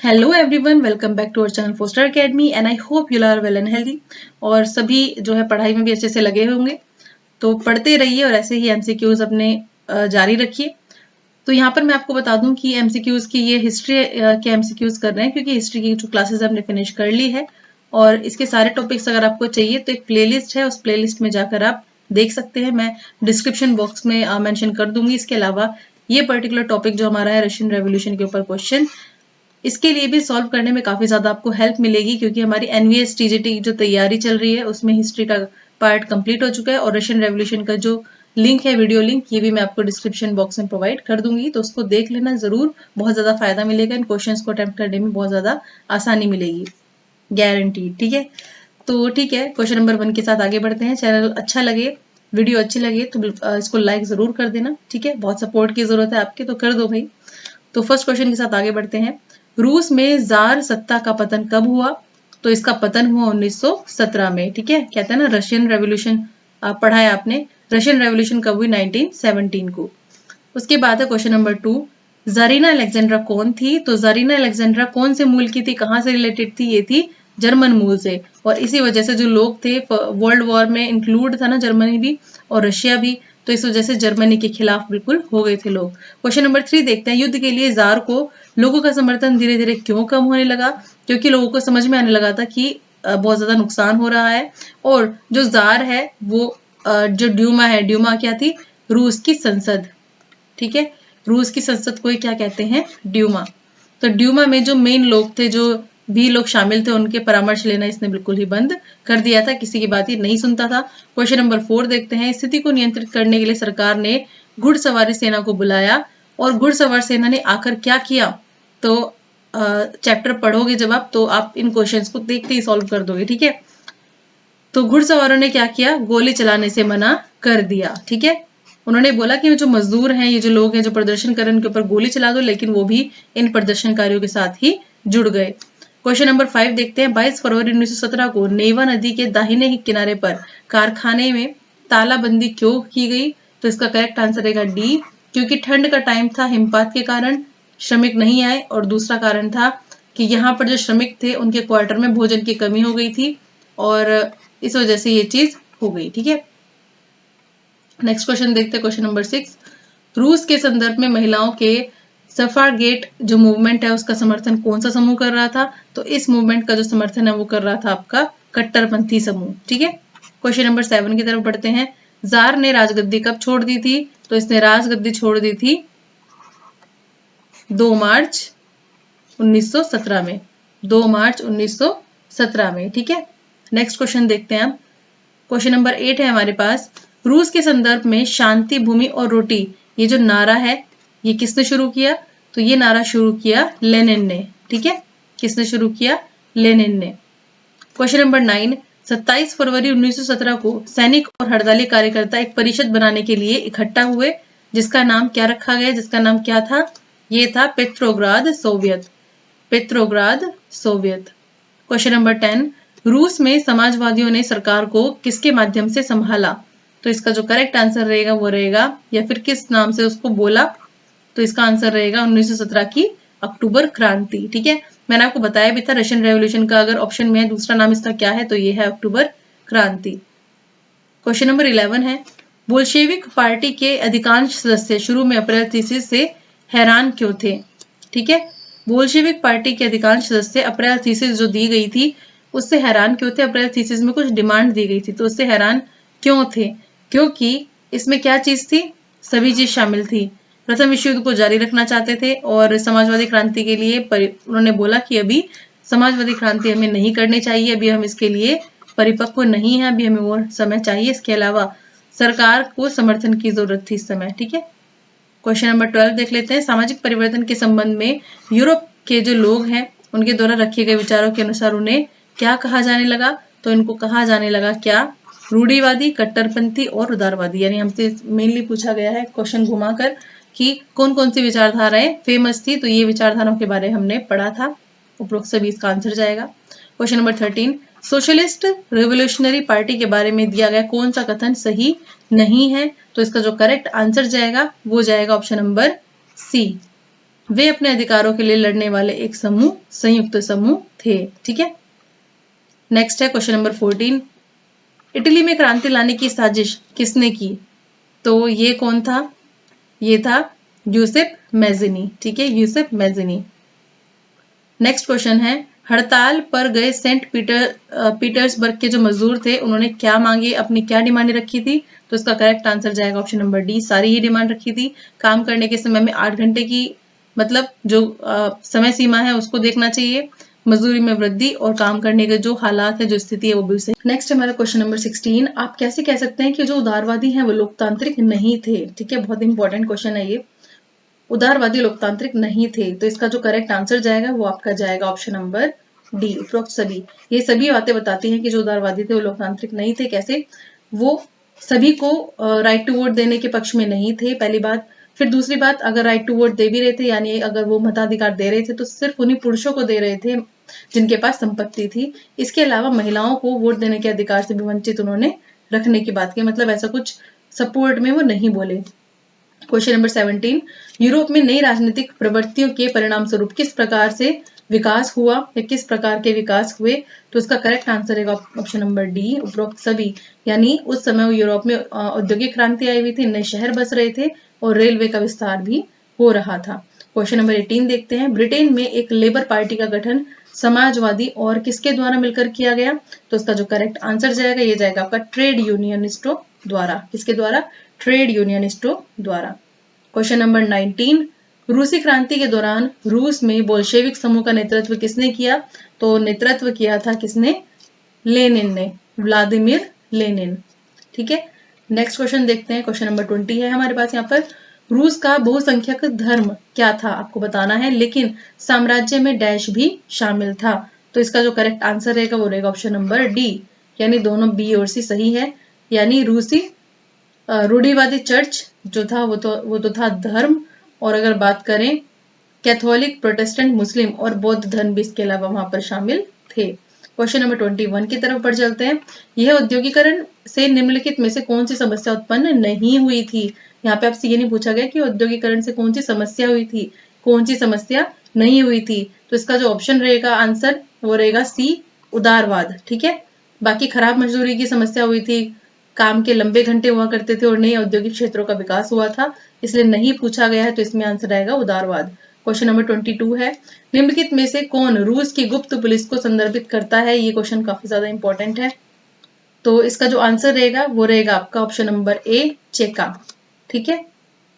Hello everyone, welcome back to our channel Foster Academy and I hope you are well and healthy. और सभी जो है पढ़ाई में भी अच्छे से लगे होंगे, तो पढ़ते रहिए और ऐसे ही एमसीक्यूज अपने जारी रखिए। तो यहाँ पर मैं आपको बता दूं कि एमसीक्यूज की ये हिस्ट्री के एमसीक्यूज कर रहे हैं, क्योंकि हिस्ट्री की जो क्लासेस हमने फिनिश कर ली है और इसके सारे टॉपिक्स अगर आपको चाहिए तो एक प्लेलिस्ट है, उस प्लेलिस्ट में जाकर आप देख सकते हैं। मैं डिस्क्रिप्शन बॉक्स में मेंशन कर दूंगी। इसके अलावा ये पर्टिकुलर टॉपिक जो हमारा है रशियन रेवोल्यूशन के ऊपर क्वेश्चन, इसके लिए भी सॉल्व करने में काफी ज्यादा आपको हेल्प मिलेगी, क्योंकि हमारी एनवीएस टीजीटी की जो तैयारी चल रही है उसमें हिस्ट्री का पार्ट कंप्लीट हो चुका है और रशियन रेवोल्यूशन का जो लिंक है, वीडियो लिंक, ये भी मैं आपको डिस्क्रिप्शन बॉक्स में प्रोवाइड कर दूंगी, तो उसको देख लेना जरूर। बहुत ज्यादा फायदा मिलेगा, इन क्वेश्चंस को अटेम्प्ट करने में बहुत ज्यादा आसानी मिलेगी, गारंटी। ठीक है, तो ठीक है, क्वेश्चन नंबर 1 के साथ आगे बढ़ते हैं। चैनल अच्छा लगे, वीडियो अच्छी लगे तो इसको लाइक जरूर कर देना। ठीक है, बहुत सपोर्ट की जरूरत है आपके, तो कर दो भाई। तो फर्स्ट क्वेश्चन के साथ आगे बढ़ते हैं। रूस में जार सत्ता का पतन कब हुआ? तो इसका पतन हुआ 1917 में। ठीक है, कहते हैं ना रशियन रेवोल्यूशन, पढ़ा है आपने। रशियन रेवोल्यूशन कब हुई? 1917 को। उसके बाद है क्वेश्चन नंबर 2, जरीना अलेक्जेंड्रा कौन थी? तो जरीना अलेक्जेंड्रा कौन से मूल की थी, कहां से रिलेटेड थी? ये थी जर्मन मूल से, और इसी वजह से जो लोग थे, वर्ल्ड वॉर में इंक्लूड था ना जर्मनी भी और रशिया भी, तो इस वजह से जर्मनी के खिलाफ बिल्कुल हो गए थे लोग। क्वेश्चन नंबर 3 देखते हैं, युद्ध के लिए जार को लोगों का समर्थन धीरे धीरे क्यों कम होने लगा? क्योंकि लोगों को समझ में आने लगा था कि बहुत ज्यादा नुकसान हो रहा है, और जो जार है वो जो ड्यूमा है, ड्यूमा क्या थी? रूस की संसद। ठीक है, रूस की संसद को क्या कहते हैं? ड्यूमा। तो ड्यूमा में जो मेन लोग थे, जो भी लोग शामिल थे, उनके परामर्श लेना इसने बिल्कुल ही बंद कर दिया था, किसी की बात ही नहीं सुनता था। क्वेश्चन नंबर 4 देखते हैं, स्थिति को नियंत्रित करने के लिए सरकार ने घुड़सवारी सेना को बुलाया, और घुड़सवार सेना ने आकर क्या किया? तो चैप्टर पढ़ोगे जब आप, तो आप इन क्वेश्चंस को देखते ही सॉल्व कर दोगे। ठीक है, तो घुड़सवारों ने क्या किया? गोली चलाने से मना कर दिया। ठीक है, उन्होंने बोला कि जो मजदूर हैं, ये जो लोग हैं जो प्रदर्शन कर रहे हैं, उनके ऊपर गोली चला दो, लेकिन वो भी इन प्रदर्शनकारियों के साथ ही जुड़ गए। क्वेश्चन नंबर 5 देखते हैं, 22 फरवरी 1917 को नेवा नदी के दाहिने ही किनारे पर कारखाने में तालाबंदी क्यों की गई? तो इसका करेक्ट आंसर रहेगा डी, क्योंकि ठंड का टाइम था, हिमपात के कारण श्रमिक नहीं आए, और दूसरा कारण था कि यहाँ पर जो श्रमिक थे उनके क्वार्टर में भोजन की कमी हो गई थी, और इस वजह से ये चीज हो गई। ठीक है, नेक्स्ट क्वेश्चन देखते हैं, क्वेश्चन नंबर 6, रूस के संदर्भ में महिलाओं के सफारगेट जो मूवमेंट है उसका समर्थन कौन सा समूह कर रहा था? तो इस मूवमेंट का जो समर्थन है वो कर रहा था आपका कट्टरपंथी समूह। ठीक है, क्वेश्चन नंबर 7 की तरफ बढ़ते हैं, जार ने राजगद्दी कब छोड़ दी थी? तो इसने राजगद्दी छोड़ दी थी 2 मार्च 1917 में, 2 मार्च 1917 में। ठीक है, नेक्स्ट क्वेश्चन देखते हैं हम। क्वेश्चन नंबर 8 है हमारे पास, रूस के संदर्भ में शांति, भूमि और रोटी, ये जो नारा है ये किसने शुरू किया? तो ये नारा शुरू किया लेनिन ने। ठीक है, किसने शुरू किया? लेनिन ने। क्वेश्चन नंबर 9, 27 फरवरी 1917 को सैनिक और हड़ताली कार्यकर्ता एक परिषद बनाने के लिए इकट्ठा हुए, जिसका नाम क्या रखा गया? जिसका नाम क्या था? ये था Petrograd Soviet, Petrograd Soviet. Question number 10, रूस में समाजवादियों ने सरकार को किसके माध्यम से संभाला? तो इसका जो करेक्ट आंसर रहेगा वो रहेगा, या फिर किस नाम से उसको बोला? तो इसका आंसर रहेगा 1917 की अक्टूबर क्रांति। ठीक है, मैंने आपको बताया भी था रशियन रेवोल्यूशन का अगर ऑप्शन में है दूसरा नाम इसका क्या है, तो ये है अक्टूबर क्रांति। क्वेश्चन नंबर 11 है, बोल्शेविक पार्टी के अधिकांश सदस्य शुरू में अप्रैल थीसिस से हैरान क्यों थे? ठीक है, बोल्शेविक पार्टी के अधिकांश सदस्य अप्रैल थीसिस जो दी गई थी उससे हैरान क्यों थे? अप्रैल थीसिस में कुछ डिमांड दी गई थी, तो उससे हैरान क्यों थे? क्योंकि इसमें क्या चीज थी? सभी चीज शामिल थी। प्रथम विश्व युद्ध को जारी रखना चाहते थे, और समाजवादी क्रांति के लिए उन्होंने बोला कि अभी समाजवादी क्रांति हमें नहीं करनी चाहिए, अभी हम इसके लिए परिपक्व नहीं है, अभी हमें और समय चाहिए। इसके अलावा सरकार को समर्थन की जरूरत थी इस समय। ठीक है, क्वेश्चन नंबर 12 देख लेते हैं, सामाजिक परिवर्तन के संबंध में यूरोप के जो लोग हैं उनके द्वारा रखे गए विचारों के अनुसार उन्हें क्या कहा जाने लगा? तो इनको कहा जाने लगा क्या? रूढ़िवादी, कट्टरपंथी और उदारवादी। यानी हमसे मेनली पूछा गया है क्वेश्चन घुमाकर कि कौन कौन सी विचारधाराएं फेमस थी, तो ये विचारधाराओं के बारे में हमने पढ़ा था, उपरोक्त सभी इसका आंसर जाएगा। Question number 13, socialist revolutionary party के बारे में दिया गया कौन सा कथन सही नहीं है? तो इसका जो करेक्ट आंसर जाएगा वो जाएगा ऑप्शन नंबर सी, वे अपने अधिकारों के लिए लड़ने वाले एक समूह, संयुक्त समूह थे। ठीक है, नेक्स्ट है क्वेश्चन नंबर 14। इटली में क्रांति लाने की साजिश किसने की? तो ये कौन था? ये था यूसेप मैज़िनी। ठीक है, यूसेप मैज़िनी। नेक्स्ट क्वेश्चन है, हड़ताल पर गए पीटर्सबर्ग के जो मजदूर थे उन्होंने क्या मांगे, अपनी क्या डिमांड रखी थी? तो इसका करेक्ट आंसर जाएगा ऑप्शन नंबर डी, सारी ही डिमांड रखी थी। काम करने के समय में 8 घंटे की मतलब जो समय सीमा है उसको देखना चाहिए, मजदूरी में वृद्धि और काम करने के जो हालात है, जो स्थिति है वो भी उसे। नेक्स्ट हमारा क्वेश्चन नंबर 16। आप कैसे कह सकते हैं कि जो उदारवादी हैं वो लोकतांत्रिक नहीं थे? ठीक है, बहुत इंपॉर्टेंट क्वेश्चन है ये। उदारवादी लोकतांत्रिक नहीं थे, तो इसका जो करेक्ट आंसर जाएगा वो आपका जाएगा ऑप्शन नंबर डी, उपरोक्त सभी। ये सभी बातें बताती हैं कि जो उदारवादी थे वो लोकतांत्रिक नहीं थे। कैसे? वो सभी को राइट टू वोट देने के पक्ष में नहीं थे, पहली बात। फिर दूसरी बात, अगर राइट टू वोट दे भी रहे थे, यानी अगर वो मताधिकार दे रहे थे तो सिर्फ उन्हीं पुरुषों को दे रहे थे जिनके पास संपत्ति थी। इसके अलावा महिलाओं को वोट देने के अधिकार से भी वंचित उन्होंने रखने की बात की, मतलब ऐसा कुछ सपोर्ट में वो नहीं बोले। Question number 17। यूरोप में नई राजनीतिक प्रवृत्तियों के परिणाम स्वरूप किस प्रकार से विकास हुआ या किस प्रकार के विकास हुए? तो इसका करेक्ट आंसर है ऑप्शन नंबर डी, उपरोक्त सभी। यानी उस समय यूरोप में औद्योगिक क्रांति आई हुई थी, नए शहर बस रहे थे और रेलवे का विस्तार भी हो रहा था। क्वेश्चन नंबर 18 देखते हैं। ब्रिटेन में एक लेबर पार्टी का गठन समाजवादी और किसके द्वारा मिलकर किया गया? तो इसका जो करेक्ट आंसर जाएगा ये जाएगा आपका ट्रेड यूनियनिस्टों द्वारा। किसके द्वारा? ट्रेड यूनियनिस्टों द्वारा। Question number 19। रूसी क्रांति के दौरान रूस में बोल्शेविक समूह का नेतृत्व किसने किया? तो नेतृत्व किया था किसने? लेनिन ने, व्लादिमीर लेनिन। ठीक है, नेक्स्ट क्वेश्चन देखते हैं। क्वेश्चन नंबर 20 है हमारे पास यहाँ पर। रूस का बहुसंख्यक धर्म क्या था? आपको बताना है, लेकिन साम्राज्य में डैश भी शामिल था। तो इसका जो करेक्ट आंसर रहेगा वो रहेगा ऑप्शन नंबर डी, यानी दोनों बी और सी सही है। यानी रूसी रूढ़िवादी चर्च जो था वो तो था धर्म, और अगर बात करें कैथोलिक, प्रोटेस्टेंट, मुस्लिम और बौद्ध धर्म भी इसके अलावा वहां पर शामिल थे। क्वेश्चन नंबर 21 की तरफ बढ़ चलते हैं। यह औद्योगिकरण से निम्नलिखित में से कौन सी समस्या उत्पन्न नहीं हुई थी? यहाँ पे आपसे ये नहीं पूछा गया कि औद्योगिकरण से कौन सी समस्या हुई थी, कौन सी समस्या नहीं हुई थी। तो इसका जो ऑप्शन रहेगा आंसर वो रहेगा सी, उदारवाद। ठीक है, बाकी खराब मजदूरी की समस्या हुई थी, काम के लंबे घंटे हुआ करते थे और नए औद्योगिक क्षेत्रों का विकास हुआ था, इसलिए नहीं पूछा गया है। तो इसमें आंसर आएगा उदारवाद। क्वेश्चन नंबर 22 है। निम्नलिखित में से कौन रूस की गुप्त पुलिस को संदर्भित करता है? ये क्वेश्चन काफी ज्यादा इंपॉर्टेंट है। तो इसका जो आंसर रहेगा वो रहेगा आपका ऑप्शन नंबर ए, चेका। ठीक है,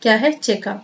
क्या है? चेका।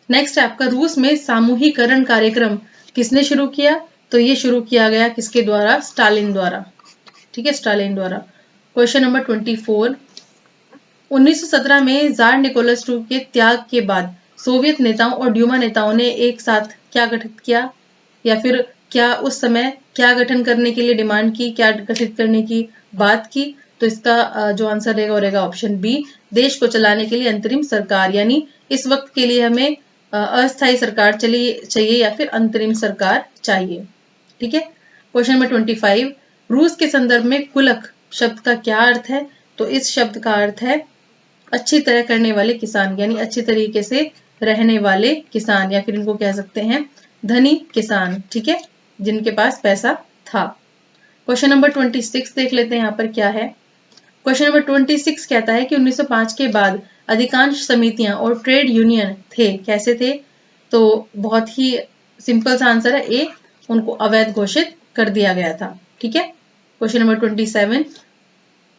नेक्स्ट है आपका, रूस में सामूहिकरण कार्यक्रम किसने शुरू किया? तो ये शुरू किया गया किसके द्वारा? स्टालिन द्वारा। ठीक है, स्टालिन द्वारा। Question number 24। 1917 में जार निकोलस II के त्याग के बाद सोवियत नेताओं और ड्यूमा नेताओं ने एक साथ क्या गठित किया, या फिर क्या उस समय क्या गठन करने के लिए डिमांड की, क्या गठित करने की बात की? तो इसका जो आंसर रहेगा वो रहेगा ऑप्शन बी, देश को चलाने के लिए अंतरिम सरकार। यानी इस वक्त के लिए हमें अस्थायी सरकार चाहिए या फिर अंतरिम सरकार चाहिए। ठीक है, क्वेश्चन नंबर 25। रूस के संदर्भ में कुलक शब्द का क्या अर्थ है? तो इस शब्द का अर्थ है अच्छी तरह करने वाले किसान, यानी अच्छी तरीके से रहने वाले किसान, या फिर इनको कह सकते हैं धनी किसान। ठीक है, जिनके पास पैसा था। क्वेश्चन नंबर 26 देख लेते हैं यहाँ पर क्या है। क्वेश्चन नंबर 26 कहता है कि 1905 के बाद अधिकांश समितियां और ट्रेड यूनियन थे, कैसे थे? तो बहुत ही सिंपल सा आंसर है ए, उनको अवैध घोषित कर दिया गया था। ठीक है, क्वेश्चन नंबर 27।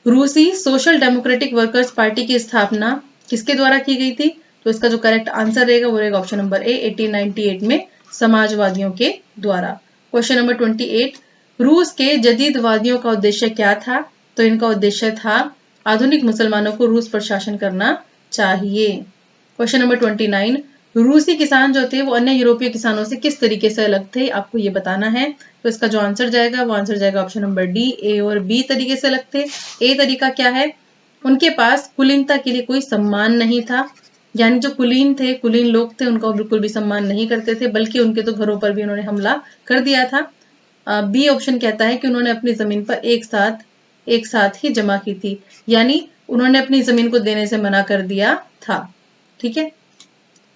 रूसी सोशल डेमोक्रेटिक वर्कर्स पार्टी की स्थापना किसके द्वारा की गई थी? तो इसका जो करेक्ट आंसर रहेगा वो रहेगा ऑप्शन नंबर ए, 1898 में समाजवादियों के द्वारा। Question number 28। रूस के जदीदवादियों का उद्देश्य क्या था? तो इनका उद्देश्य था आधुनिक मुसलमानों को रूस पर शासन करना चाहिए। Question number 29। रूसी किसान जो थे वो अन्य यूरोपीय किसानों से किस तरीके से अलग थे, आपको ये बताना है। तो इसका जो आंसर जाएगा वो आंसर जाएगा ऑप्शन नंबर डी, ए और बी तरीके से अलग थे। ए तरीका क्या है? उनके पास कुलीनता के लिए कोई सम्मान नहीं था, यानी जो कुलीन थे, कुलीन लोग थे, उनका बिल्कुल भी सम्मान नहीं करते थे, बल्कि उनके तो घरों पर भी उन्होंने हमला कर दिया था। बी ऑप्शन कहता है कि उन्होंने अपनी जमीन पर एक साथ ही जमा की थी, यानी उन्होंने अपनी जमीन को देने से मना कर दिया था। ठीक है,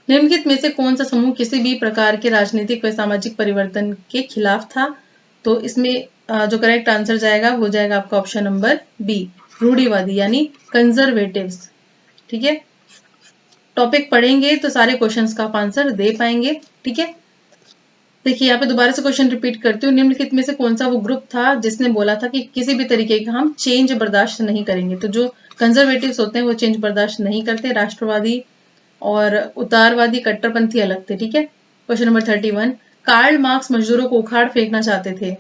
निम्नलिखित में से कौन सा समूह किसी भी प्रकार के राजनीतिक व सामाजिक परिवर्तन के खिलाफ था? तो इसमें जो करेक्ट आंसर जाएगा वो जाएगा आपका ऑप्शन नंबर बी, रूढ़िवादी यानी कंजर्वेटिव्स। ठीक है, टॉपिक पढ़ेंगे तो सारे क्वेश्चंस का आप आंसर दे पाएंगे। ठीक है, देखिए यहाँ पे दोबारा से क्वेश्चन रिपीट करती हूँ। निम्नलिखित में से कौन सा वो ग्रुप था जिसने बोला था कि किसी भी तरीके का हम चेंज बर्दाश्त नहीं करेंगे? तो जो कंजर्वेटिव्स होते हैं वो चेंज बर्दाश्त नहीं करते, राष्ट्रवादी और उदारवादी कट्टरपंथी अलग थे। ठीक है, क्वेश्चन नंबर 31, कार्ल मार्क्स मजदूरों को उखाड़ फेंकना चाहते थे।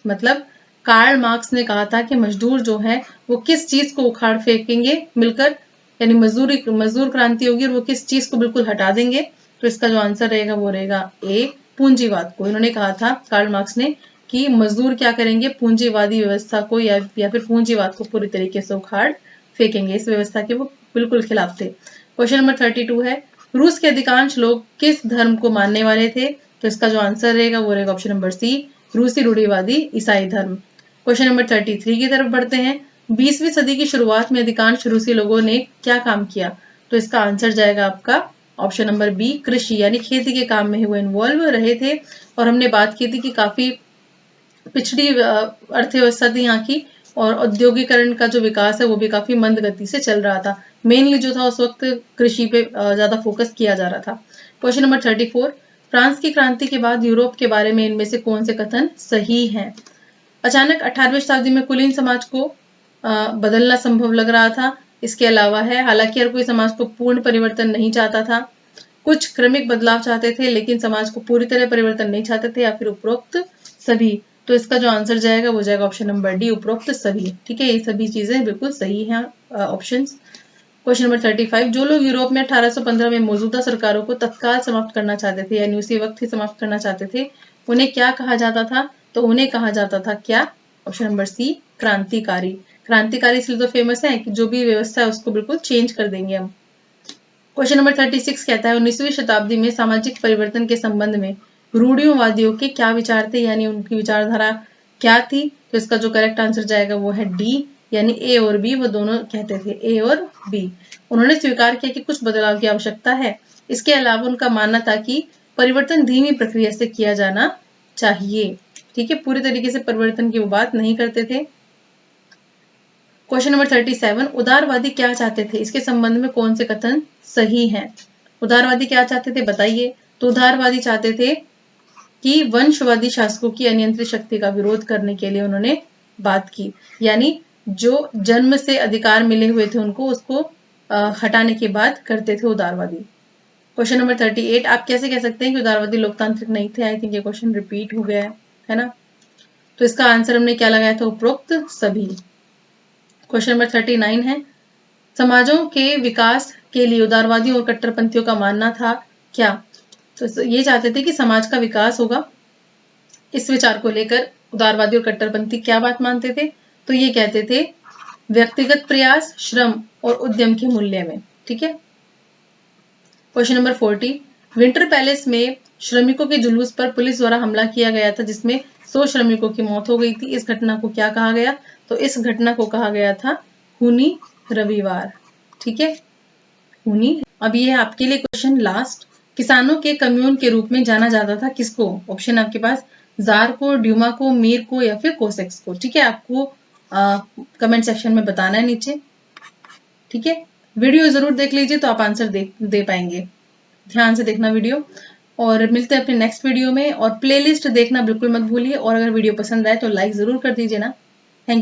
मतलब कार्ल मार्क्स ने कहा था कि मजदूर जो है वो किस चीज को उखाड़ फेंकेंगे मिलकर, यानी मजदूर क्रांति होगी और वो किस चीज को बिल्कुल हटा देंगे? तो इसका जो आंसर रहेगा वो रहेगा ए, पूंजीवाद को। इन्होंने कहा था कार्ल मार्क्स ने कि मजदूर क्या करेंगे, पूंजीवादी व्यवस्था को या फिर पूंजीवाद को पूरी तरीके से उखाड़ फेंकेंगे। इस व्यवस्था के वो बिल्कुल खिलाफ थे। क्वेश्चन नंबर 32 है, रूस के अधिकांश लोग किस धर्म को मानने वाले थे? तो इसका जो आंसर रहेगा वो रहेगा ऑप्शन नंबर सी, रूसी रूढ़िवादी ईसाई धर्म। क्वेश्चन नंबर 33 की तरफ बढ़ते हैं। 20वीं सदी की शुरुआत में अधिकांश रूसी लोगों ने क्या काम किया? तो इसका आंसर जाएगा आपका ऑप्शन नंबर बी, कृषि यानी खेती के काम में वो इन्वॉल्व रहे थे। और हमने बात की थी कि काफी पिछड़ी अर्थव्यवस्था थी यहाँ की, और औद्योगिकरण का जो विकास है वो भी काफी मंद गति से चल रहा था। मेनली जो था उस वक्त कृषि पे ज्यादा फोकस किया जा रहा था। क्वेश्चन नंबर 34, फ्रांस की क्रांति के बाद यूरोप के बारे में इनमें से कौन से कथन सही हैं? अचानक 18वीं शताब्दी में कुलीन समाज को बदलना संभव लग रहा था। इसके अलावा है, हालांकि हर कोई समाज को पूर्ण परिवर्तन नहीं चाहता था, कुछ क्रमिक बदलाव चाहते थे लेकिन समाज को पूरी तरह परिवर्तन नहीं चाहते थे, या फिर उपरोक्त सभी। तो इसका जो आंसर जाएगा वो जाएगा ऑप्शन नंबर डी, उपरोक्त सभी। ठीक है, ये सभी चीजें बिल्कुल सही हैं ऑप्शंस। क्वेश्चन नंबर 35, जो लोग यूरोप में 1815 में मौजूदा सरकारों को तत्काल समाप्त करना चाहते थे यानी उसी वक्त ही समाप्त करना चाहते थे, उन्हें क्या कहा जाता था? तो उन्हें कहा जाता था क्या? ऑप्शन नंबर सी, क्रांतिकारी। क्रांतिकारी इसलिए तो फेमस है कि जो भी व्यवस्था है उसको बिल्कुल चेंज कर देंगे हम। क्वेश्चन नंबर 36 कहता है, 19वीं शताब्दी में सामाजिक परिवर्तन के संबंध में रूढ़ियोवादियों के क्या विचार थे, यानी उनकी विचारधारा क्या थी? तो इसका जो करेक्ट आंसर जाएगा वो है डी, यानी ए और बी, वो दोनों कहते थे, ए और बी। उन्होंने स्वीकार किया कि कुछ बदलाव की आवश्यकता है। इसके अलावा उनका मानना था कि परिवर्तन धीमी प्रक्रिया से किया जाना चाहिए। ठीक है, पूरी तरीके से परिवर्तन की वो बात नहीं करते थे। क्वेश्चन नंबर 37, उदारवादी क्या चाहते थे? इसके संबंध में कौन से कथन सही हैं? उदारवादी क्या चाहते थे बताइए? तो उदारवादी चाहते थे कि वंशवादी शासकों की अनियंत्रित शक्ति का विरोध करने के लिए उन्होंने बात की, यानी जो जन्म से अधिकार मिले हुए थे उनको, उसको हटाने की बात करते थे उदारवादी। क्वेश्चन नंबर 38, आप कैसे कह सकते हैं कि उदारवादी लोकतांत्रिक नहीं थे? आई थिंक ये क्वेश्चन रिपीट हो गया है ना। तो इसका आंसर हमने क्या लगाया था? उपरोक्त सभी। क्वेश्चन नंबर 39 है, समाजों के विकास के लिए उदारवादियों और कट्टरपंथियों का मानना था क्या? तो ये चाहते थे कि समाज का विकास होगा। इस विचार को लेकर उदारवादी और कट्टरपंथी क्या बात मानते थे? तो ये कहते थे व्यक्तिगत प्रयास, श्रम और उद्यम के मूल्य में। ठीक है, क्वेश्चन नंबर 40, विंटर पैलेस में श्रमिकों के जुलूस पर पुलिस द्वारा हमला किया गया था जिसमें 100 श्रमिकों की मौत हो गई थी। इस घटना को क्या कहा गया? तो इस घटना को कहा गया था खूनी रविवार। ठीक है, खूनी। अब ये है आपके लिए क्वेश्चन लास्ट, किसानों के कम्यून के रूप में जाना जाता था किसको? ऑप्शन आपके पास जार को, ड्यूमा को, मीर को या फिर कोसेक्स को। ठीक है, आपको कमेंट सेक्शन में बताना है नीचे। ठीक है, वीडियो जरूर देख लीजिए तो आप आंसर दे पाएंगे। ध्यान से देखना वीडियो, और मिलते हैं अपने नेक्स्ट वीडियो में। और प्लेलिस्ट देखना बिल्कुल मत भूलिए, और अगर वीडियो पसंद आए तो लाइक जरूर कर दीजिए ना।